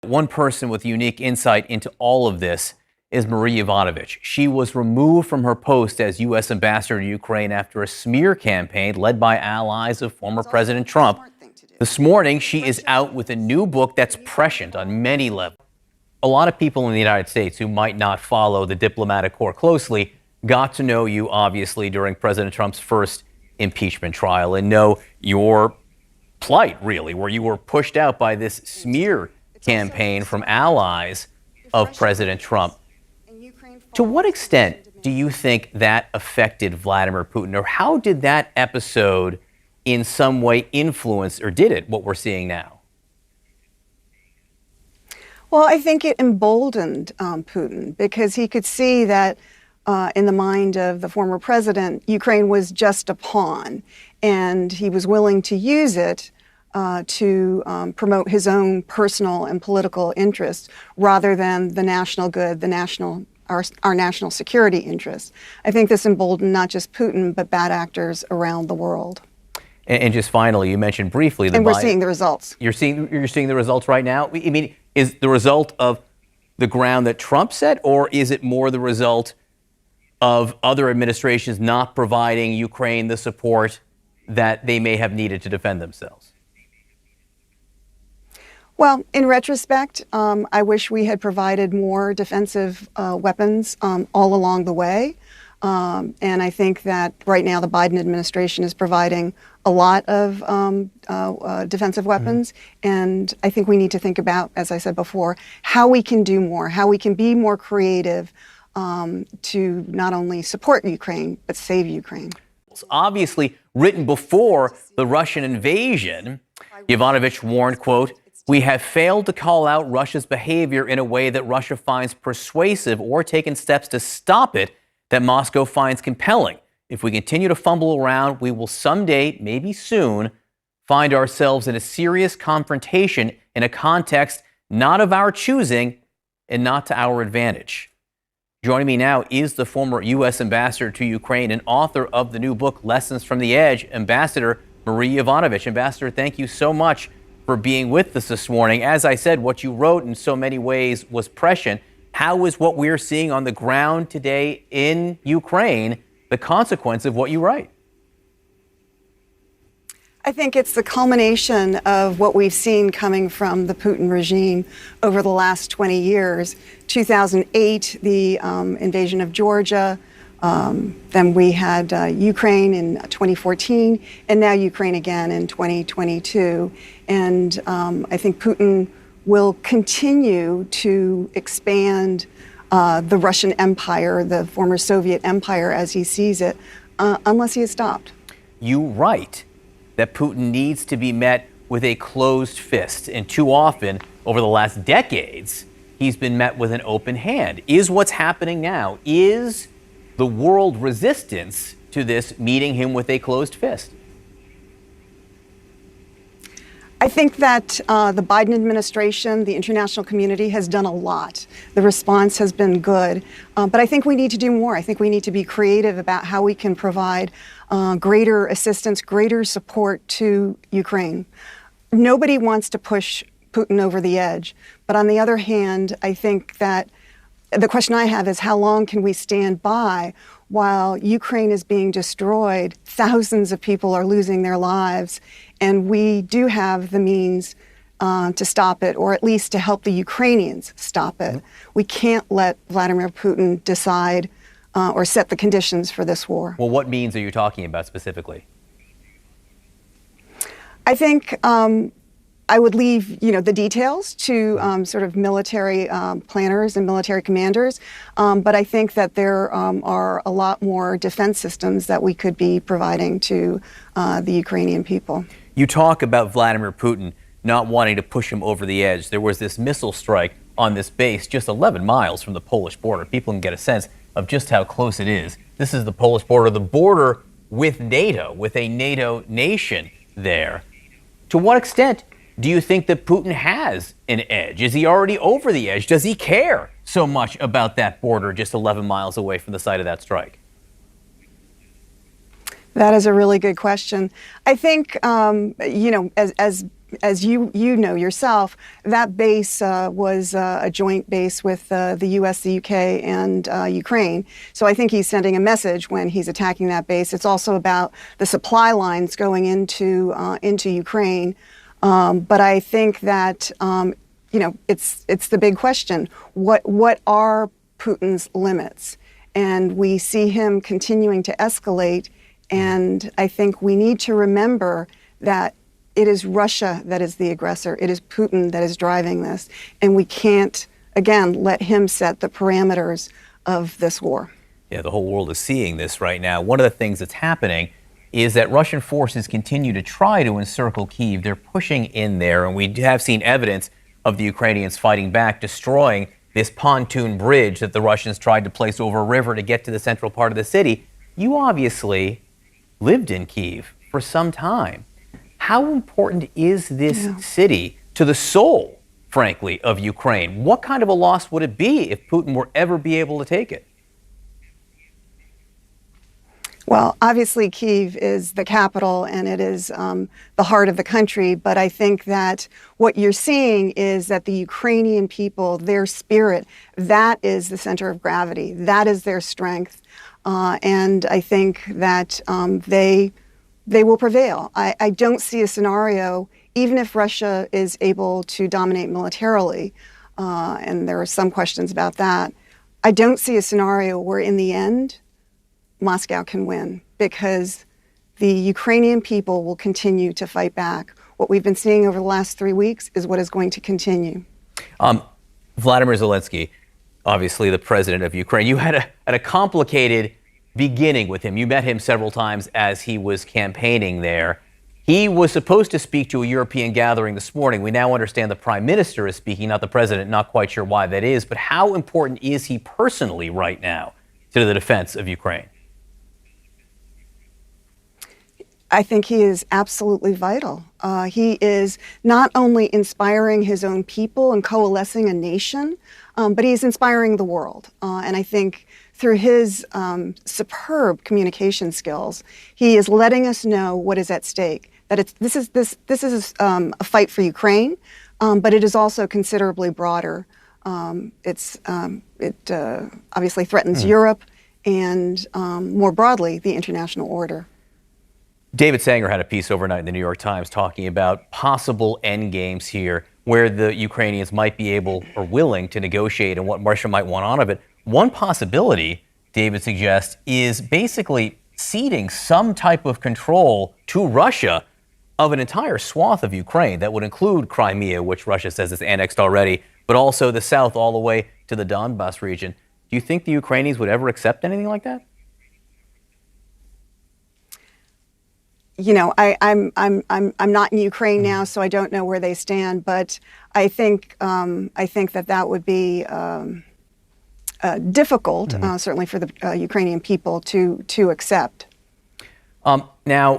One person with unique insight into all of this is Marie Yovanovitch. She was removed from her post as U.S. ambassador to Ukraine after a smear campaign led by allies of former President Trump. This morning, she is out with a new book that's prescient on many levels. A lot of people in the United States who might not follow the diplomatic corps closely got to know you, obviously, during President Trump's first impeachment trial and know your plight, really, where you were pushed out by this smear campaign from allies of President Trump. To what extent do you think that affected Vladimir Putin, or how did that episode in some way influence, or did it, what we're seeing now? Well, I think it emboldened Putin because he could see that in the mind of the former president, Ukraine was just a pawn, and he was willing to use it to promote his own personal and political interests rather than the national good, our national security interests. I think this emboldened not just Putin, but bad actors around the world. And just finally, you mentioned briefly and we're seeing the results. You're seeing the results right now. I mean, is the result of the ground that Trump set, or is it more the result of other administrations not providing Ukraine the support that they may have needed to defend themselves? Well, in retrospect, I wish we had provided more defensive weapons all along the way. And I think that right now the Biden administration is providing a lot of defensive weapons. And I think we need to think about, as I said before, how we can do more, how we can be more creative to not only support Ukraine, but save Ukraine. It's obviously written before the Russian invasion. Yovanovitch warned, quote, "We have failed to call out Russia's behavior in a way that Russia finds persuasive or taken steps to stop it that Moscow finds compelling. If we continue to fumble around, we will someday, maybe soon, find ourselves in a serious confrontation in a context not of our choosing and not to our advantage." Joining me now is the former U.S. ambassador to Ukraine and author of the new book, Lessons from the Edge, Ambassador Marie Yovanovitch. Ambassador, thank you so much for being with us this morning. As I said, what you wrote in so many ways was prescient. How is what we're seeing on the ground today in Ukraine the consequence of what you write? I think it's the culmination of what we've seen coming from the Putin regime over the last 20 years. 2008, the invasion of Georgia. Then we had Ukraine in 2014, and now Ukraine again in 2022. And I think Putin will continue to expand the Russian Empire, the former Soviet Empire as he sees it, unless he is stopped. You write that Putin needs to be met with a closed fist. And too often, over the last decades, he's been met with an open hand. Is what's happening now, is the world resistance to this meeting him with a closed fist? I think that the Biden administration, the international community has done a lot. The response has been good, but I think we need to do more. I think we need to be creative about how we can provide greater assistance, greater support to Ukraine. Nobody wants to push Putin over the edge, but on the other hand, I think that the question I have is how long can we stand by while Ukraine is being destroyed, thousands of people are losing their lives, and we do have the means to stop it, or at least to help the Ukrainians stop it. We can't let Vladimir Putin decide or set the conditions for this war. Well, what means are you talking about specifically? I think I would leave, the details to sort of military planners and military commanders. But I think that there are a lot more defense systems that we could be providing to the Ukrainian people. You talk about Vladimir Putin not wanting to push him over the edge. There was this missile strike on this base just 11 miles from the Polish border. People can get a sense of just how close it is. This is the Polish border, the border with NATO, with a NATO nation there. To what extent do you think that Putin has an edge? Is he already over the edge? Does he care so much about that border just 11 miles away from the site of that strike? That is a really good question. I think, as as you know yourself, that base was a joint base with the U.S., the U.K., and Ukraine. So I think he's sending a message when he's attacking that base. It's also about the supply lines going into Ukraine. But I think that it's the big question: what are Putin's limits? And we see him continuing to escalate. And I think we need to remember that it is Russia that is the aggressor. It is Putin that is driving this. And we can't, again, let him set the parameters of this war. Yeah, the whole world is seeing this right now. One of the things that's happening is that Russian forces continue to try to encircle Kyiv. They're pushing in there, and we have seen evidence of the Ukrainians fighting back, destroying this pontoon bridge that the Russians tried to place over a river to get to the central part of the city. You obviously lived in Kyiv for some time. How important is this city to the soul, frankly, of Ukraine? What kind of a loss would it be if Putin were ever be able to take it? Well, obviously, Kyiv is the capital and it is the heart of the country. But I think that what you're seeing is that the Ukrainian people, their spirit, that is the center of gravity. That is their strength. And I think that they will prevail. I don't see a scenario, even if Russia is able to dominate militarily, and there are some questions about that, I don't see a scenario where in the end, Moscow can win, because the Ukrainian people will continue to fight back. What we've been seeing over the last 3 weeks is what is going to continue. Vladimir Zelensky, obviously the president of Ukraine, you had a complicated beginning with him. You met him several times as he was campaigning there. He was supposed to speak to a European gathering this morning. We now understand the prime minister is speaking, not the president. Not quite sure why that is, but how important is he personally right now to the defense of Ukraine? I think he is absolutely vital. He is not only inspiring his own people and coalescing a nation, but he's inspiring the world. And I think through his superb communication skills, he is letting us know what is at stake. That this is a fight for Ukraine, but it is also considerably broader. It obviously threatens Europe and more broadly the international order. David Sanger had a piece overnight in the New York Times talking about possible end games here where the Ukrainians might be able or willing to negotiate and what Russia might want out of it. One possibility, David suggests, is basically ceding some type of control to Russia of an entire swath of Ukraine that would include Crimea, which Russia says is annexed already, but also the south all the way to the Donbas region. Do you think the Ukrainians would ever accept anything like that? You know, I'm not in Ukraine now, so I don't know where they stand. But I think that would be difficult, certainly for the Ukrainian people to accept. Now,